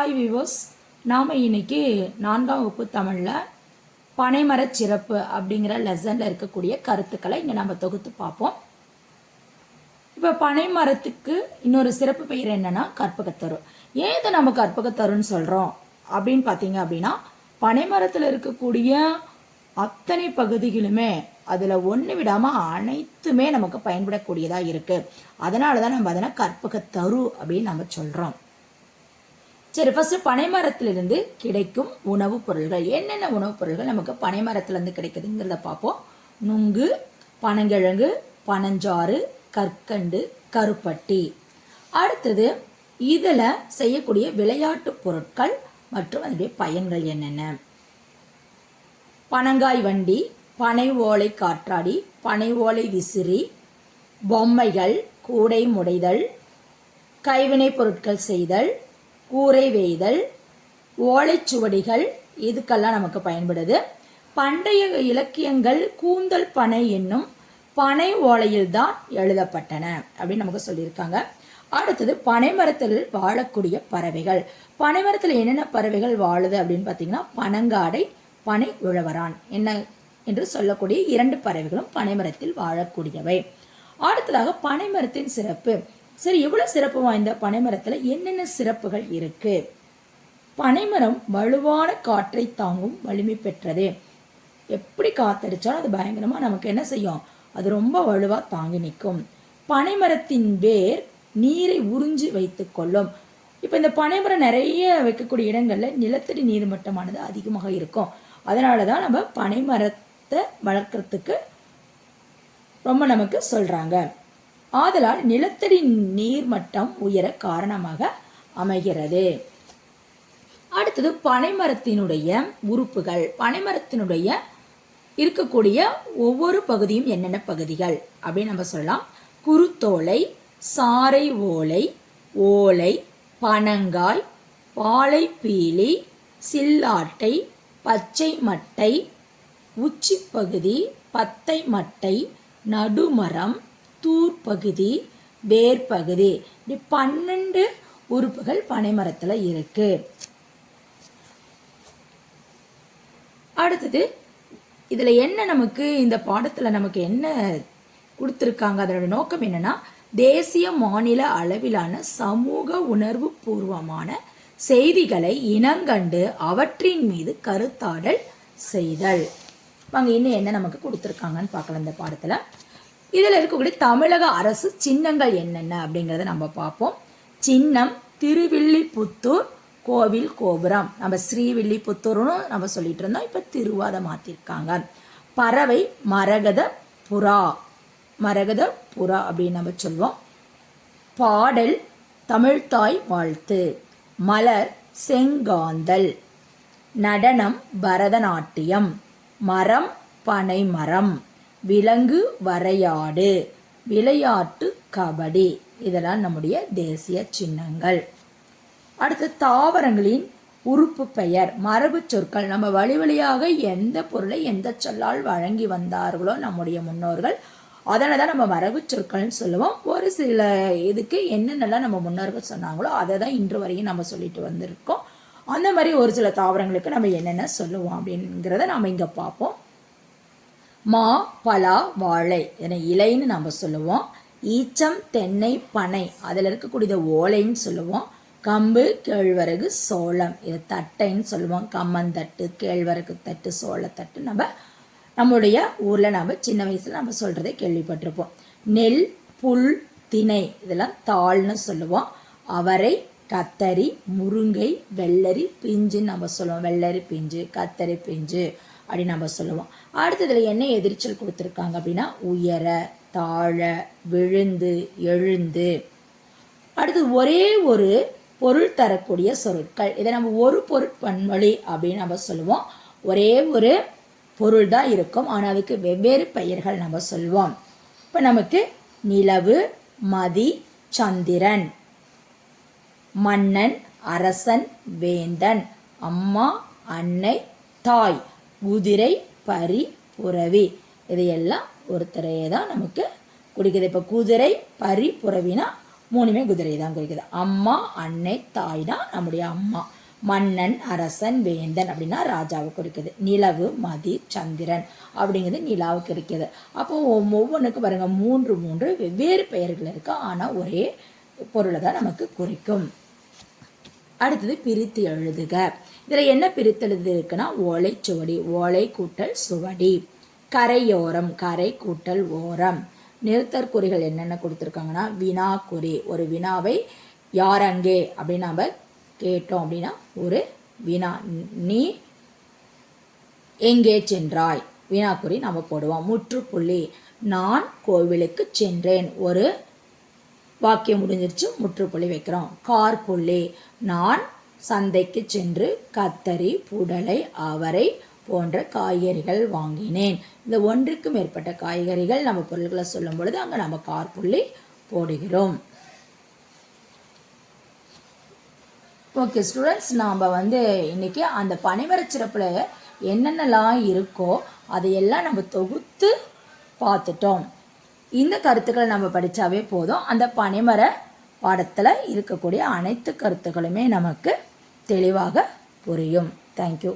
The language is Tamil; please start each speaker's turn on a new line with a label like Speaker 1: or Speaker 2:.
Speaker 1: ஹாய் வியூவர்ஸ், நாம் இன்னைக்கு 4ஆம் வகுப்பு தமிழில் பனைமரச் சிறப்பு அப்படிங்கிற லெசனில் இருக்கக்கூடிய கருத்துக்களை இங்கே நம்ம தொகுத்து பார்ப்போம். இப்போ பனைமரத்துக்கு இன்னொரு சிறப்பு பெயர் என்னன்னா கற்பகத்தரு. ஏன் இதை நம்ம கற்பகத்தருன்னு சொல்கிறோம் அப்படின்னு பார்த்தீங்க அப்படின்னா, பனைமரத்தில் இருக்கக்கூடிய அத்தனை பகுதிகளுமே அதில் ஒன்று விடாமல் அனைத்துமே நமக்கு பயன்படக்கூடியதாக இருக்குது. அதனால தான் நம்ம அதனை கற்பகத்தரு அப்படின்னு நம்ம சொல்கிறோம். சரி, ஃபர்ஸ்ட் பனைமரத்திலிருந்து கிடைக்கும் உணவுப் பொருள்கள் என்னென்ன உணவுப் பொருள்கள் நமக்கு பனைமரத்திலிருந்து கிடைக்குதுங்கிறத பார்ப்போம். நுங்கு, பனங்கிழங்கு, பனஞ்சாறு, கற்கண்டு, கருப்பட்டி. அடுத்தது இதில் செய்யக்கூடிய விளையாட்டு பொருட்கள் மற்றும் அதனுடைய பயன்கள் என்னென்ன. பனங்காய் வண்டி, பனை ஓலை காற்றாடி, பனை ஓலை விசிறி, பொம்மைகள், கூடை முடைதல், கைவினை பொருட்கள் செய்தல், கூரை வேய்தல், ஓலைச்சுவடிகள், இதுக்கெல்லாம் நமக்கு பயன்படுது. பண்டைய இலக்கியங்கள் கூந்தல் பனை என்னும் பனை ஓலையில் தான் எழுதப்பட்டன அப்படின்னு நமக்கு சொல்லியிருக்காங்க. அடுத்தது பனைமரத்தில் வாழக்கூடிய பறவைகள். பனைமரத்தில் என்னென்ன பறவைகள் வாழுது அப்படின்னு பார்த்தீங்கன்னா, பனங்காடை, பனை உழவரான் என்ன என்று சொல்லக்கூடிய 2 பறவைகளும் பனைமரத்தில் வாழக்கூடியவை. அடுத்ததாக பனைமரத்தின் சிறப்பு. சரி, இவ்வளோ சிறப்பு வாய்ந்த பனைமரத்தில் என்னென்ன சிறப்புகள் இருக்கு? பனைமரம் வலுவான காற்றை தாங்கும் வலிமை பெற்றது. எப்படி காத்தடிச்சாலும் அது பயங்கரமாக நமக்கு என்ன செய்யும்? அது ரொம்ப வலுவாக தாங்கி நிற்கும். பனைமரத்தின் வேர் நீரை உறிஞ்சி வைத்து கொள்ளும். இப்போ இந்த பனைமரம் நிறைய வைக்கக்கூடிய இடங்களில் நிலத்தடி நீர்மட்டமானது அதிகமாக இருக்கும். அதனால தான் நம்ம பனைமரத்தை வளர்க்கறதுக்கு ரொம்ப நமக்கு சொல்கிறாங்க. ஆதலால் நிலத்தடி நீர்மட்டம் உயர காரணமாக அமைகிறது. அடுத்தது பனைமரத்தினுடைய உறுப்புகள். பனைமரத்தினுடைய இருக்கக்கூடிய ஒவ்வொரு பகுதியும் என்னென்ன பகுதிகள் அப்படின்னு நம்ம சொல்லலாம். குருத்தோலை, சாறை ஓலை, ஓலை, பனங்காய், பாலை பீலி, சில்லாட்டை, பச்சை மட்டை, உச்சி பகுதி, பத்தை மட்டை, நடுமரம், தூர்பகுதி, வேர்பகுதி, இப்படி 12 உறுப்புகள் பனைமரத்தில் இருக்கு. அடுத்தது இதில் என்ன நமக்கு இந்த பாடத்தில் நமக்கு என்ன கொடுத்துருக்காங்க, அதனோட நோக்கம் என்னன்னா, தேசிய மாநில அளவிலான சமூக உணர்வு பூர்வமான செய்திகளை இனங்கண்டு அவற்றின் மீது கருத்தாடல் செய்தல். வாங்க இன்னும் என்ன நமக்கு கொடுத்துருக்காங்கன்னு பார்க்கலாம் இந்த பாடத்தில். இதில் இருக்கக்கூடிய தமிழக அரசு சின்னங்கள் என்னென்ன அப்படிங்கிறத நம்ம பார்ப்போம். சின்னம் திருவில்லிபுத்தூர் கோவில் கோபுரம். நம்ம ஸ்ரீவில்லிபுத்தூர்னு நம்ம சொல்லிட்டு இருந்தோம், இப்போ திருவாத மாற்றிருக்காங்க. பறவை மரகத புறா, மரகத புறா அப்படின்னு நம்ம சொல்லுவோம். பாடல் தமிழ்தாய் வாழ்த்து, மலர் செங்காந்தல், நடனம் பரதநாட்டியம், மரம் பனைமரம், விலங்கு வரையாடு, விளையாட்டு கபடி. இதெல்லாம் நம்முடைய தேசிய சின்னங்கள். அடுத்து தாவரங்களின் உறுப்பு பெயர், மரபு சொற்கள். நம்ம வழி வழியாக எந்த பொருளை எந்த சொல்லால் வழங்கி வந்தார்களோ நம்முடைய முன்னோர்கள், அதனால தான் நம்ம மரபு சொற்கள்னு சொல்லுவோம். ஒரு சில இதுக்கு என்னென்னலாம் நம்ம முன்னோர்கள் சொன்னாங்களோ அதை தான் இன்று வரையும் நம்ம சொல்லிட்டு வந்திருக்கோம். அந்த மாதிரி ஒரு சில தாவரங்களுக்கு நம்ம என்னென்ன சொல்லுவோம் அப்படிங்கிறத நம்ம இங்கே பார்ப்போம். மா, பலா, வாழை, இதனை இலைன்னு நம்ம சொல்லுவோம். ஈச்சம், தென்னை, பனை, அதில் இருக்கக்கூடியது ஓலைன்னு சொல்லுவோம். கம்பு, கேழ்வரகு, சோளம், இது தட்டைன்னு சொல்லுவோம். கம்மந்தட்டு, கேழ்வரகு தட்டு, சோளத்தட்டு நம்முடைய ஊரில் நம்ம சின்ன வயசில் நம்ம சொல்கிறதை கேள்விப்பட்டிருப்போம். நெல், புல், திணை, இதெல்லாம் தாள்னு சொல்லுவோம். அவரை, கத்தரி, முருங்கை, வெள்ளரி பிஞ்சுன்னு நம்ம சொல்லுவோம். வெள்ளரி பிஞ்சு, கத்தரி பிஞ்சு அப்படின்னு நம்ம சொல்லுவோம். அடுத்ததில் என்ன எதிர்ச்சல் கொடுத்துருக்காங்க அப்படின்னா, உயர, தாழ, விழுந்து, எழுந்து. அடுத்து ஒரே ஒரு பொருள் தரக்கூடிய சொற்கள். இதை நம்ம ஒரு பொருட்பன்மொழி அப்படின்னு நம்ம சொல்லுவோம். ஒரே ஒரு பொருள் தான் இருக்கும், ஆனால் அதுக்கு வெவ்வேறு பெயர்கள் நம்ம சொல்லுவோம். இப்போ நமக்கு நிலவு, மதி, சந்திரன், மன்னன், அரசன், வேந்தன், அம்மா, அன்னை, தாய், குதிரை, பரி, புறவி, இதையெல்லாம் ஒருத்தரையே தான் நமக்கு குடிக்குது. இப்போ குதிரை, பரி, புறவினா மூணுமே குதிரையை தான் குறிக்குது. அம்மா, அன்னை, தாய்னா நம்முடைய அம்மா. மன்னன், அரசன், வேந்தன் அப்படின்னா ராஜாவை குறிக்குது. நிலவு, மதி, சந்திரன் அப்படிங்கிறது நிலாவை குறிக்குது. அப்போ ஒவ்வொன்றுக்கும் பாருங்க 3 வெவ்வேறு பெயர்கள் இருக்கு, ஆனால் ஒரே பொருளை தான் நமக்கு குறிக்கும். அடுத்தது பிரித்து எழுதுக. இதில் என்ன பிரித்து எழுது இருக்குன்னா ஓலைச்சுவடி, ஓலை கூட்டல் சுவடி. கரையோரம், கரை கூட்டல் ஓரம். நிறுத்தற்குறிகள் என்னென்ன கொடுத்துருக்காங்கன்னா வினாக்குறி, ஒரு வினாவை யார் அங்கே அப்படின்னு நம்ம கேட்டோம் அப்படின்னா ஒரு வினா. நீ எங்கே சென்றாய் வினாக்குறி நம்ம போடுவோம். முற்றுப்புள்ளி, நான் கோவிலுக்கு சென்றேன், ஒரு வாக்கியம் முடிஞ்சிருச்சு, முற்றுப்புள்ளி வைக்கிறோம். கார்புள்ளி, நான் சந்தைக்கு சென்று கத்தரி, புடலை, அவரை போன்ற காய்கறிகள் வாங்கினேன். இந்த ஒன்றுக்கு மேற்பட்ட காய்கறிகள் நம்ம பொருட்களை சொல்லும் பொழுது அங்கே நம்ம கார்புள்ளி போடுகிறோம். ஓகே ஸ்டூடெண்ட்ஸ், நாம் இன்னைக்கு அந்த பனைமரச் சிறப்பில் என்னென்னலாம் இருக்கோ அதையெல்லாம் நம்ம தொகுத்து பார்த்துட்டோம். இந்த கருத்துக்களை நம்ம படித்தாவே போதும், அந்த பனைமர பாடத்தில் இருக்கக்கூடிய அனைத்து கருத்துக்களுமே நமக்கு தெளிவாக புரியும். தேங்க்யூ.